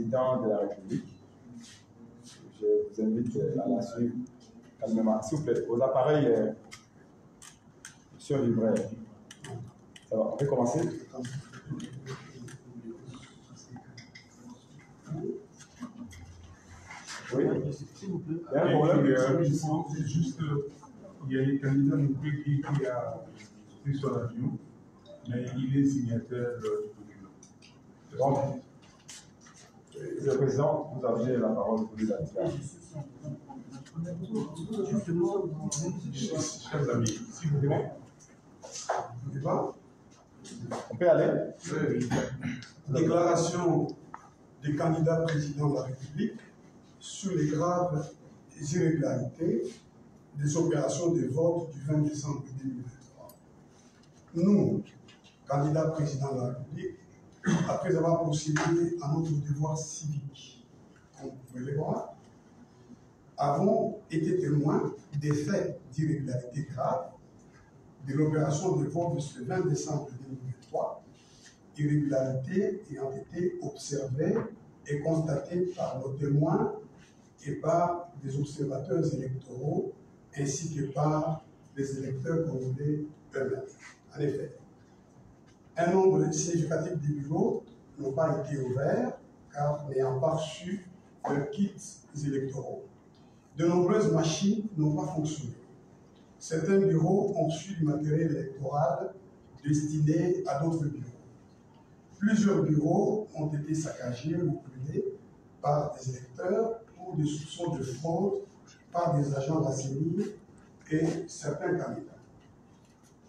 président de la République. Je vous invite à la suivre calmement. S'il vous plaît, vos appareils sur livret. Ça va, on peut commencer? Oui, s'il vous plaît. Il y a un problème. C'est juste il y a les candidats qui a pris son avion, mais il est signataire du document. Donc, Monsieur le Président, vous avez la parole pour les invités. Chers amis, s'il vous plaît. On peut aller? Déclaration des candidats président de la République sur les graves irrégularités des opérations de vote du 20 décembre 2023. Nous, candidats président de la République, après avoir procédé à notre devoir civique, comme vous pouvez le voir, avons été témoins des faits d'irrégularité graves de l'opération de vote de ce 20 décembre 2023, irrégularités ayant été observées et constatées par nos témoins et par des observateurs électoraux ainsi que par les électeurs congolais eux-mêmes. En effet, un nombre significatif de bureaux n'ont pas été ouverts car n'ayant pas reçu leurs kits électoraux. De nombreuses machines n'ont pas fonctionné. Certains bureaux ont reçu du matériel électoral destiné à d'autres bureaux. Plusieurs bureaux ont été saccagés ou brûlés par des électeurs pour des soupçons de fraude par des agents de la CENI et certains candidats.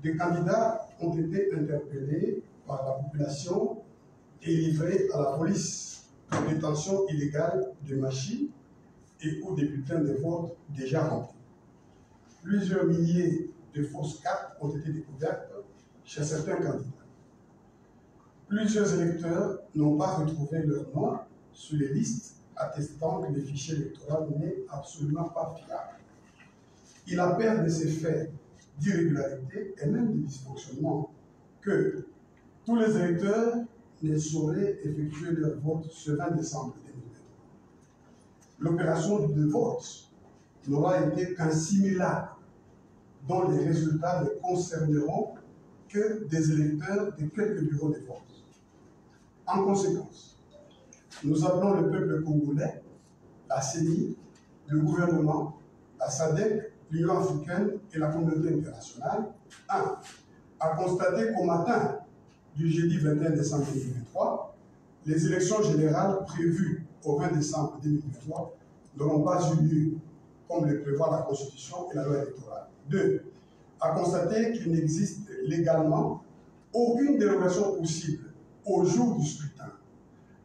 Des candidats ont été interpellés par la population et livrés à la police pour détention illégale de machines et ou des bulletins de vote déjà remplis. Plusieurs milliers de fausses cartes ont été découvertes chez certains candidats. Plusieurs électeurs n'ont pas retrouvé leur nom sur les listes attestant que le fichier électoral n'est absolument pas fiable. Il appelle de ces faits d'irrégularité et même de dysfonctionnement que tous les électeurs ne sauraient effectuer leur vote ce 20 décembre 2023. L'opération de vote n'aura été qu'un simulacre dont les résultats ne concerneront que des électeurs de quelques bureaux de vote. En conséquence, nous appelons le peuple congolais, la CENI, le gouvernement, la SADC, l'Union africaine et la communauté internationale, 1. À constater qu'au matin du jeudi 21 décembre 2023, les élections générales prévues au 20 décembre 2023 n'auront pas eu lieu, comme le prévoit la Constitution et la loi électorale. 2. À constater qu'il n'existe légalement aucune dérogation possible au jour du scrutin.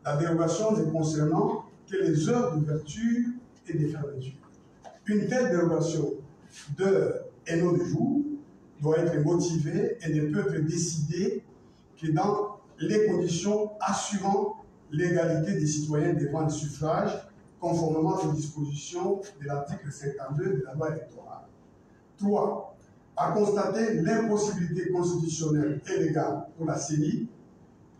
La dérogation ne concernant que les heures d'ouverture et de fermeture. Une telle dérogation d'heures et non de jours doit être motivée et ne peut être décidée que dans les conditions assurant l'égalité des citoyens devant le suffrage, conformément aux dispositions de l'article 52 de la loi électorale. 3. À constater l'impossibilité constitutionnelle et légale pour la CENI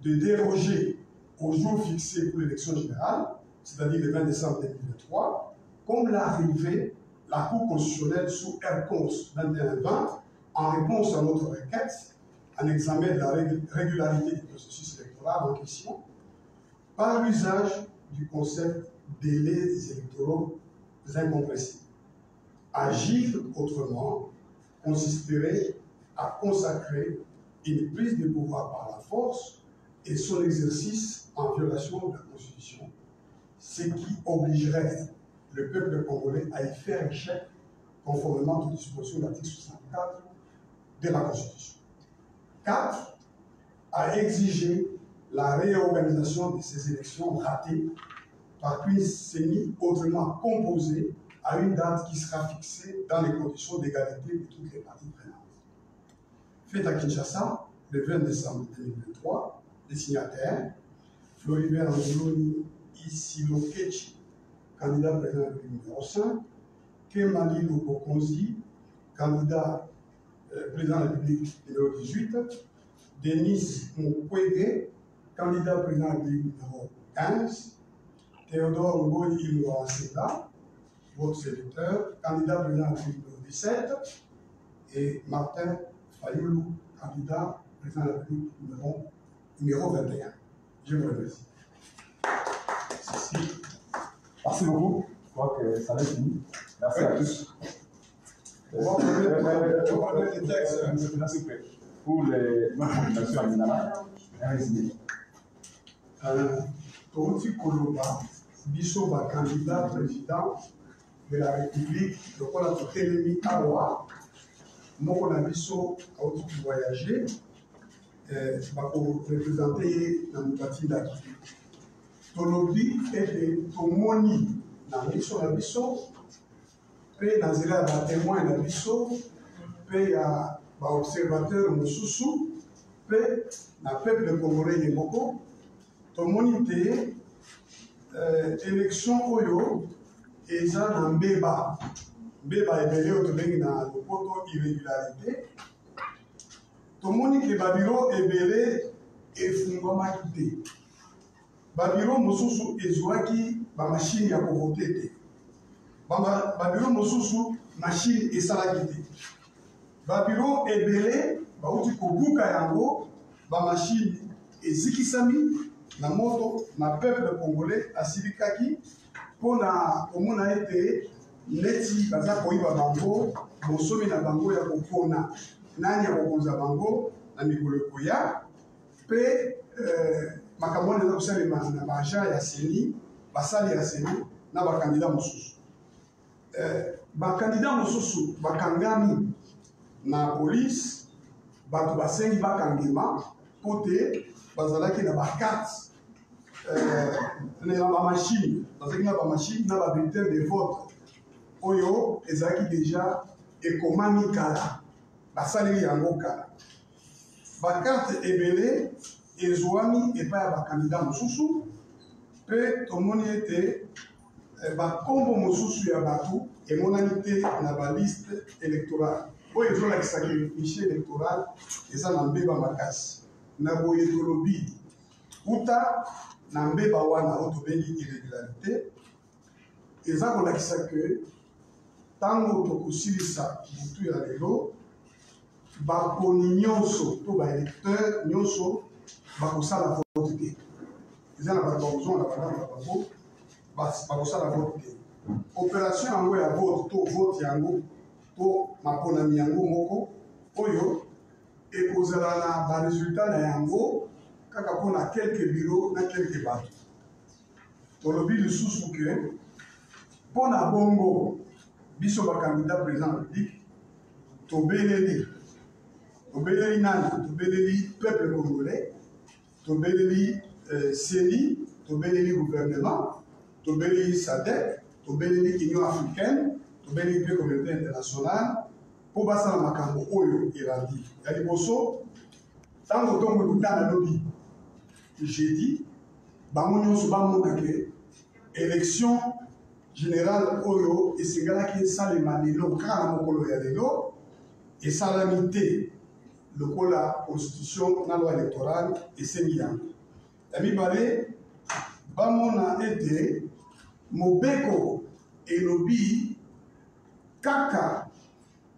de déroger au jour fixé pour l'élection générale, c'est-à-dire le 20 décembre 2023, comme l'a relevé la Cour constitutionnelle sous R-Cons 2120 en réponse à notre requête, en examen de la régularité du processus électoral en question, par l'usage du concept délais électoraux incompressibles. Agir autrement consisterait à consacrer une prise de pouvoir par la force et son exercice en violation de la Constitution, ce qui obligerait le peuple congolais à y faire échec conformément aux dispositions de l'article 64 de la Constitution. 4. À exiger la réorganisation de ces élections ratées par une CENI autrement composée à une date qui sera fixée dans les conditions d'égalité de toutes les parties prenantes. Fait à Kinshasa, le 20 décembre 2023, les signataires, Floribert Anzoni Isilokechi, candidat président de numéro 5, Kemali Lobokonzi, candidat président de la République numéro 18, Denis Mukwege, candidat président de la République numéro 15, Théodore Ngoyi Ilwa Seda, votre serviteur, candidat président de la République numéro 17, et Martin Fayoulou, candidat président de la République numéro 21. Je vous remercie. Merci beaucoup. Je crois que ça va être fini. Merci à tous. On va prendre les textes. Pour les non-coordinations à Minana, un résumé. Touti Koloba, biso ba candidat président de la République, le quoi la Télémi Awa, moko na biso a outi voyager, pour représenter dans le parti d'activité. Tolobi et Tomoni na biso na biso, pe na zela ba témoin na biso, pe ya ba observateur mosusu, pe na peuple congolais yemoko. Tomoni te élection oyo eza na mbeba ebele oyo tobengi na lopoto irrégularité. Tomoni ke babiro ebele efungwamaki te, babiro mosusu ezwaki bamashine ya kovote te, babiro mosusu mashine esalaki te, babiro ebele bauti kobuka yango bamashine ezikisami na moto na peuple congolais asilikaki pona komona ete neti baza koyiba bango bosomi na bango ya kopona nani ya kokonza bango na mikolo ekoya mpe makambo wana eza kosalema na baagent ya seni basali ya seni na bakandida mosusu. Bakandida mosusu bakangami na polise, bato basengi bakangema po te bazalaki na bakarte na bamashine, bazalaki na bamashine na babulletin de vote oyo ezalaki deja ekomami kala, basaleli yango kala. Bakarte ebele ezwami epai ya bakandida mosusu, mpe tomoni ete bakombo mosusu ya bato emonani te na baliste électorale oyo ezolakisaki fichier électoral eza na mbeba makasi. Na boye tolobi uta na mbeba wana oyo tobengi irrégularité eza kolakisa ke ntango tokosilisa butu ya lelo baponi nyonso to baélecteur nyonso bakosala vote te. Eza na bato bazonga na banana na bango bakosala vote te. Opération yango ya vote to vote yango to maponami yango moko oyo ekozala na baresultat na yango kaka mpona quelques bureaux na quelques bato. Tolobi lisusu ke mpona bongo biso bakandidat président de la République tobeleli nani? Tobeleli peuple congolais, tobeleli CENI, tobeleli gouvernement, tobeleli SADC, tobeleli Union africaine, tobeleli mpe communauté internationale po basala makambo oyo elandi ya liboso. Ntango ntongo ekutana lobi jeudi bango nyonso bamona ke élection générale oyo esengelaki esalema lelo kaka na mokolo ya lelo esalami te lokola constitution na loi électorale esengi yango. Ya mibale bamona ete mobeko elobi kaka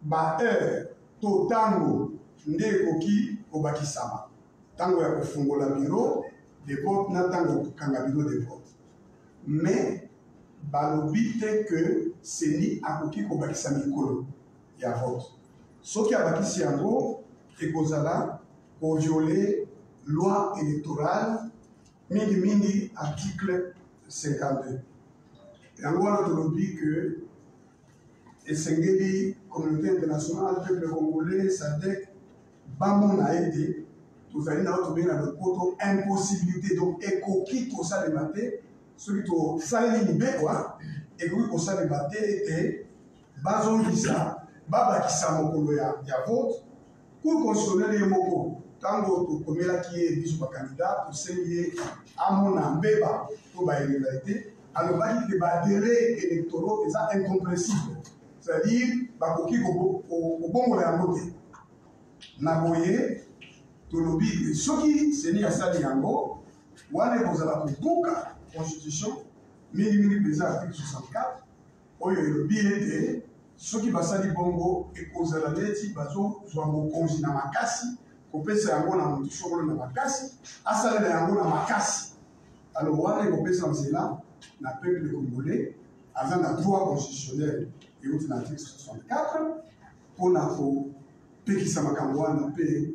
ba heure to tango nde ekoki kobakisama, tango ya kofungola bureau de vote na tango kokanga bureau de vote, mais balobi te ke seni akoki kobakisa mikolo ya vote. Soki abakisi yango ekozala koviole loi électorale mingi article 52. Yango wana tolobi ke esengeli communauté internationale, peuple congolais, SADC, bamona ete tozali na oyo tobengi na lopoto impossibilité, donc ekoki kosalema te soki tosaleli libekwa ekoki kosalema te ete bazongisa babakisa mokolo ya vote. Cour constitutionnelle ye moko ntango tokomelaki ye biso bakandidat tosengi ye amona mbeba to bairrégularité, alobaki ke badélai électoraux eza incompressible, c'est-à-dire bakoki kobongola yango te. Na boye tolobi soki seni asali yango wana ekozala kobuka constitution mingi mpenza article 64 oyo elobi ete soki basali bongo ekozala neti bazozwa mokonzi na makasi kopesa yango na motu sokolo na makasi asalela yango na makasi. Alors wana ekopesa nzela na peuple congolais aza na droit constitutionnel euti na article 64 mpona kopekisa makambo wana mpe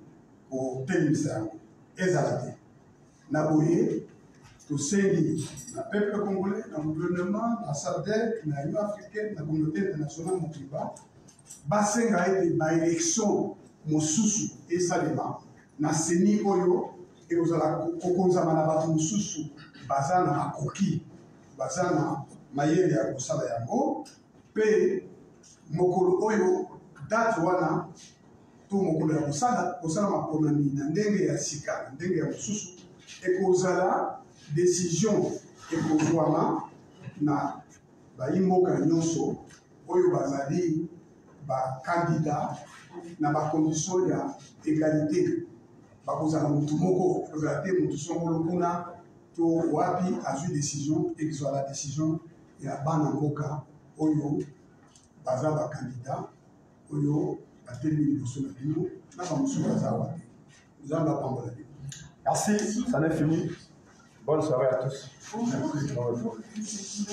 kotelemisa yango ezala te. Na boye tosengi na peuple congolais, na gouvernement, na SADC, na Union africaine, na communauté internationale mokiba basenga ete baélection mosusu esalema na seni oyo ekozala kokonzama na bato mosusu baza na makoki baza na mayele ya kosala yango mpe mokolo oyo date wana to mokolo ya kosala maponami na ndenge ya sika na ndenge ya mosusu ekozala décision ekozwama na bayimboka nyonso oyo bazali bakandida na bakondition ya égalité bakozala motu moko ekozala te motu songolo kuna to wapi azwi décision ekozala décision ya bana mboka oyo baza bakandida oyo batelemi liboso na bino na bamosusu baza awa te nzambe apambola bino. Merci, ça n'est fini. Bonne soirée à tous. Merci.